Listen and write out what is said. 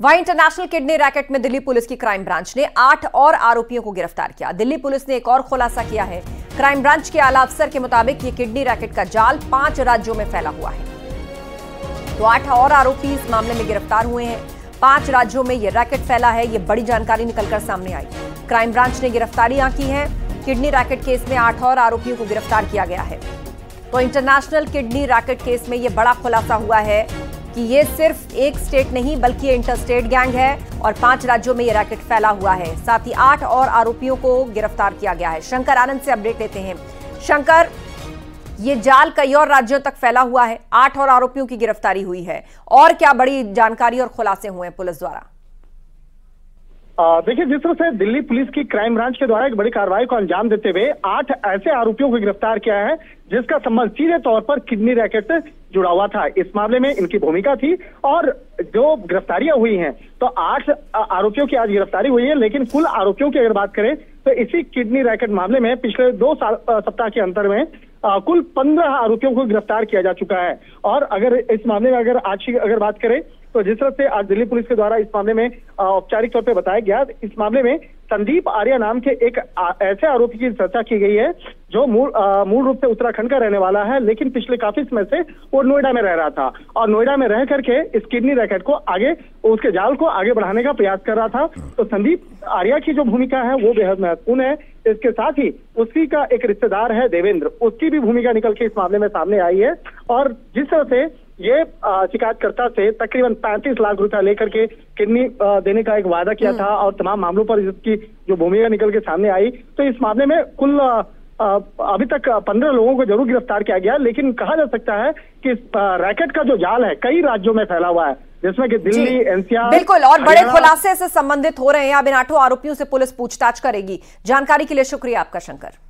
वहीं international kidney racket में Delhi police की क्राइम ब्रांच ने 8 और आरोपियों को गिरफ्तार किया। दिल्ली पुलिस ने एक और खुलासा किया है। क्राइम ब्रांच के आला अफसर के मुताबिक ये किडनी रैकेट का जाल 5 राज्यों में फैला हुआ है। तो 8 और आरोपी इस मामले में गिरफ्तार हुए हैं। 5 राज्यों में यह रैकेट फैला है, ये बड़ी जानकारी निकलकर सामने आई। क्राइम ब्रांच ने गिरफ्तारियां की हैं। किडनी रैकेट केस में 8 और आरोपियों को गिरफ्तार किया गया है। तो इंटरनेशनल किडनी रैकेट केस में यह बड़ा खुलासा हुआ है कि ये सिर्फ एक स्टेट नहीं बल्कि इंटरस्टेट गैंग है और 5 राज्यों में यह रैकेट फैला हुआ है। साथ ही 8 और आरोपियों को गिरफ्तार किया गया है। शंकर आनंद से अपडेट लेते हैं। शंकर, ये जाल कई और राज्यों तक फैला हुआ है, 8 और आरोपियों की गिरफ्तारी हुई है, और क्या बड़ी जानकारी और खुलासे हुए हैं पुलिस द्वारा? देखिए, जिस तरह से दिल्ली पुलिस की क्राइम ब्रांच के द्वारा एक बड़ी कार्रवाई को अंजाम देते हुए 8 ऐसे आरोपियों को गिरफ्तार किया है जिसका संबंध सीधे तौर पर किडनी रैकेट से जुड़ा हुआ था। इस मामले में इनकी भूमिका थी और जो गिरफ्तारियां हुई हैं तो 8 आरोपियों की आज गिरफ्तारी हुई है। लेकिन कुल आरोपियों की अगर बात करें तो इसी किडनी रैकेट मामले में पिछले 2 सप्ताह के अंतर में कुल 15 आरोपियों को गिरफ्तार किया जा चुका है। और अगर इस मामले में आज की अगर बात करें तो जिस तरह से आज दिल्ली पुलिस के द्वारा इस मामले में औपचारिक तौर पे बताया गया, इस मामले में संदीप आर्या नाम के एक ऐसे आरोपी की चर्चा की गई है जो मूल रूप से उत्तराखंड का रहने वाला है, लेकिन पिछले काफी समय से वो नोएडा में रह रहा था और नोएडा में रह करके इस किडनी रैकेट को उसके जाल को आगे बढ़ाने का प्रयास कर रहा था। तो संदीप आर्या की जो भूमिका है वो बेहद महत्वपूर्ण है। इसके साथ ही उसी का एक रिश्तेदार है देवेंद्र, उसकी भी भूमिका निकल के इस मामले में सामने आई है। और जिस तरह से ये शिकायतकर्ता से तकरीबन 35 लाख रुपया लेकर के किडनी देने का एक वादा किया था और तमाम मामलों पर इसकी जो भूमिका निकल के सामने आई, तो इस मामले में कुल अभी तक 15 लोगों को जरूर गिरफ्तार किया गया। लेकिन कहा जा सकता है कि इस रैकेट का जो जाल है कई राज्यों में फैला हुआ है, जिसमें कि दिल्ली, एनसीआर, बिल्कुल, और बड़े खुलासे से संबंधित हो रहे हैं। अब इन 8 आरोपियों से पुलिस पूछताछ करेगी। जानकारी के लिए शुक्रिया आपका शंकर।